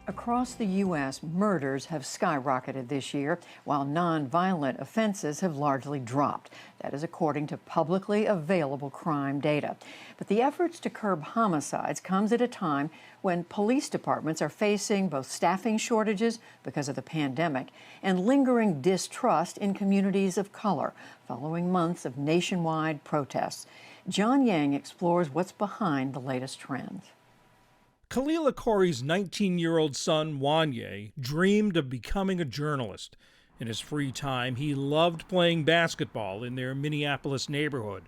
Across the U.S., murders have skyrocketed this year, while nonviolent offenses have largely dropped. That is according to publicly available crime data. But the efforts to curb homicides comes at a time when police departments are facing both staffing shortages because of the pandemic and lingering distrust in communities of color following months of nationwide protests. John Yang explores what's behind the latest trends. Khalila Corey's 19-year-old son, Wanye, dreamed of becoming a journalist. In his free time, he loved playing basketball in their Minneapolis neighborhood.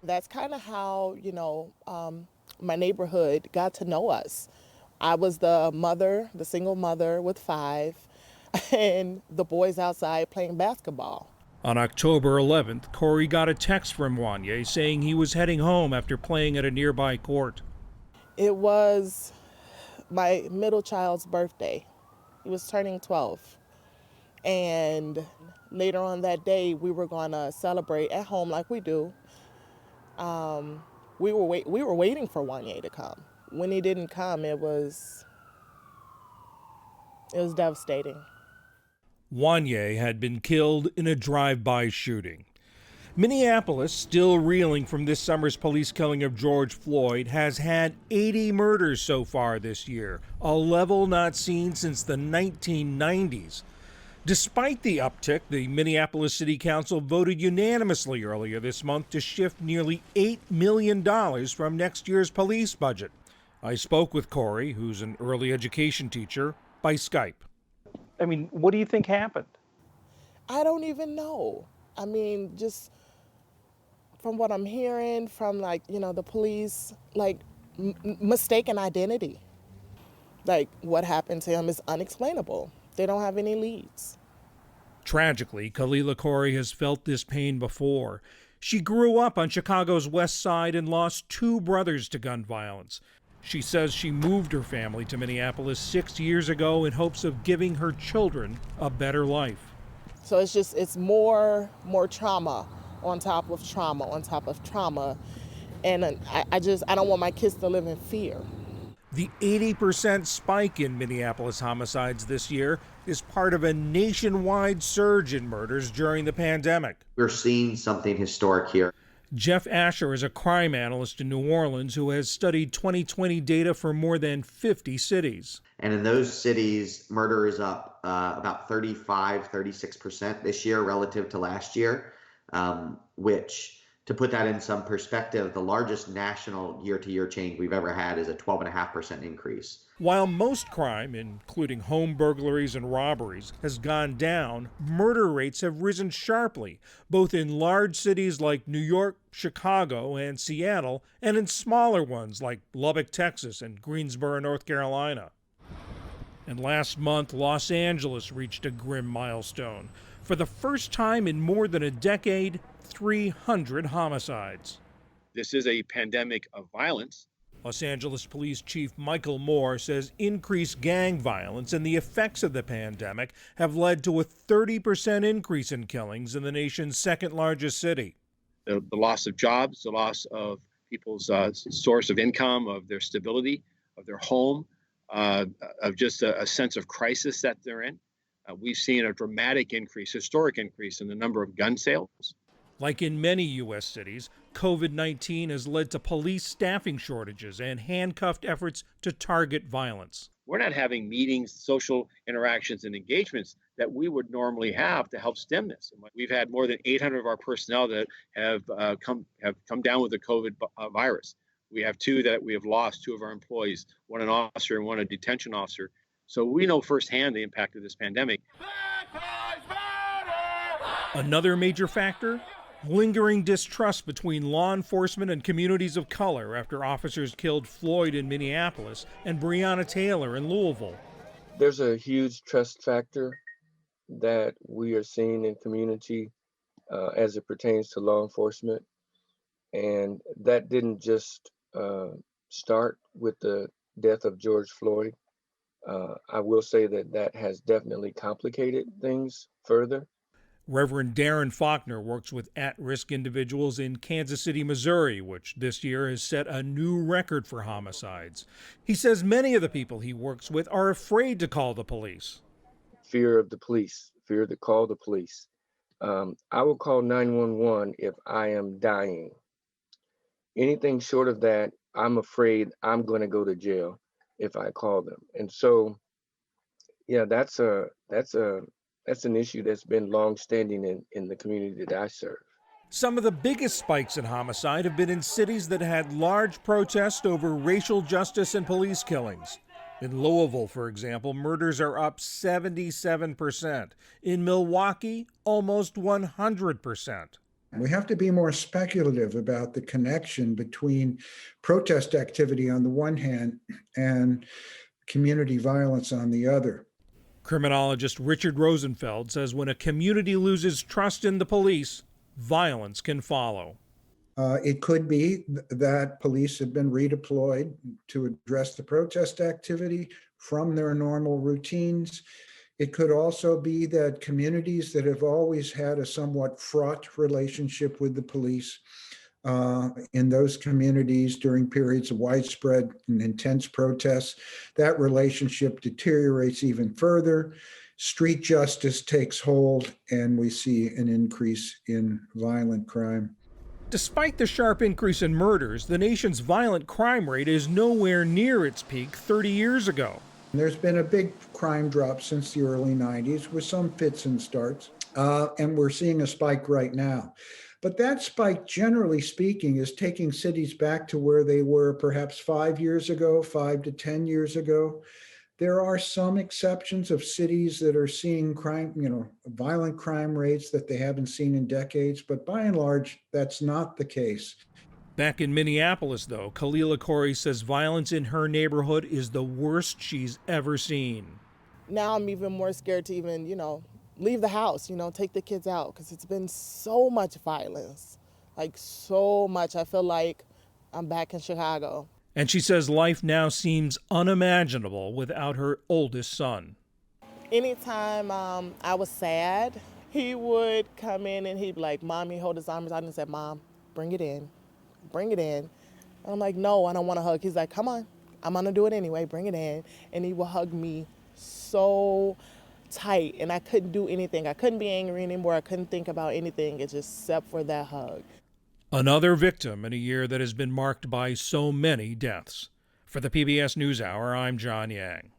That's kind of how, my neighborhood got to know us. I was the mother, the single mother with 5, and the boys outside playing basketball. On October 11th, Corey got a text from Wanye saying he was heading home after playing at a nearby court. It was my middle child's birthday. He was turning 12. And later on that day, we were going to celebrate at home like we do. We were waiting for Wanye to come. When he didn't come, it was devastating. Wanye had been killed in a drive-by shooting. Minneapolis, still reeling from this summer's police killing of George Floyd, has had 80 murders so far this year, a level not seen since the 1990s. Despite the uptick, the Minneapolis City Council voted unanimously earlier this month to shift nearly $8 million from next year's police budget. I spoke with Corey, who's an early education teacher, by Skype. What do you think happened? I don't even know. Just from what I'm hearing from the police, mistaken identity. What happened to him is unexplainable. They don't have any leads. Tragically, Khalila Corey has felt this pain before. She grew up on Chicago's West Side and lost 2 brothers to gun violence. She says she moved her family to Minneapolis 6 years ago in hopes of giving her children a better life. So it's more trauma on top of trauma on top of trauma. And I don't want my kids to live in fear. The 80% spike in Minneapolis homicides this year is part of a nationwide surge in murders during the pandemic. We're seeing something historic here. Jeff Asher is a crime analyst in New Orleans who has studied 2020 data for more than 50 cities. And in those cities, murder is up about 36% this year relative to last year, which, to put that in some perspective, the largest national year-to-year change we've ever had is a 12.5% increase. While most crime, including home burglaries and robberies, has gone down, murder rates have risen sharply, both in large cities like New York, Chicago, and Seattle, and in smaller ones like Lubbock, Texas, and Greensboro, North Carolina. And last month, Los Angeles reached a grim milestone. For the first time in more than a decade, 300 homicides. This is a pandemic of violence. Los Angeles Police Chief Michael Moore says increased gang violence and the effects of the pandemic have led to a 30% increase in killings in the nation's second largest city. The loss of jobs, the loss of people's source of income, of their stability, of their home, of just a sense of crisis that they're in. We've seen a dramatic increase, historic increase in the number of gun sales. Like in many U.S. cities, COVID-19 has led to police staffing shortages and handcuffed efforts to target violence. We're not having meetings, social interactions, and engagements that we would normally have to help stem this. We've had more than 800 of our personnel that have come down with the COVID virus. We have 2 that we have lost, 2 of our employees, one an officer and one a detention officer. So we know firsthand the impact of this pandemic. Another major factor? Lingering distrust between law enforcement and communities of color after officers killed Floyd in Minneapolis and Breonna Taylor in Louisville. There's a huge trust factor that we are seeing in community as it pertains to law enforcement. And that didn't just start with the death of George Floyd. I will say that has definitely complicated things further. Reverend Darren Faulkner works with at-risk individuals in Kansas City, Missouri, which this year has set a new record for homicides. He says many of the people he works with are afraid to call the police. Fear of the police, fear to call the police. I will call 911 if I am dying. Anything short of that, I'm afraid I'm going to go to jail if I call them. And so, yeah, that's an issue that's been long-standing in the community that I serve. Some of the biggest spikes in homicide have been in cities that had large protests over racial justice and police killings. In Louisville, for example, murders are up 77%. In Milwaukee, almost 100%. We have to be more speculative about the connection between protest activity on the one hand and community violence on the other. Criminologist Richard Rosenfeld says when a community loses trust in the police, violence can follow. It could be that police have been redeployed to address the protest activity from their normal routines. It could also be that communities that have always had a somewhat fraught relationship with the police, in those communities during periods of widespread and intense protests, that relationship deteriorates even further. Street justice takes hold, and we see an increase in violent crime. Despite the sharp increase in murders, the nation's violent crime rate is nowhere near its peak 30 years ago. There's been a big crime drop since the early 90s with some fits and starts, and we're seeing a spike right now. But that spike, generally speaking, is taking cities back to where they were perhaps 5 years ago, 5 to 10 years ago. There are some exceptions of cities that are seeing crime, violent crime rates that they haven't seen in decades, but by and large, that's not the case. Back in Minneapolis, though, Kalila Corey says violence in her neighborhood is the worst she's ever seen. Now I'm even more scared to even, leave the house, take the kids out, because it's been so much violence, like so much. I feel like I'm back in Chicago. And she says life now seems unimaginable without her oldest son. Anytime I was sad, he would come in and he'd be like, Mom, he'd hold his arms out and say, Mom, bring it in, bring it in. And I'm like, no, I don't want to hug. He's like, come on, I'm going to do it anyway, bring it in. And he would hug me so tight, and I couldn't do anything. I couldn't be angry anymore. I couldn't think about anything except for that hug. Another victim in a year that has been marked by so many deaths. For the PBS NewsHour, I'm John Yang.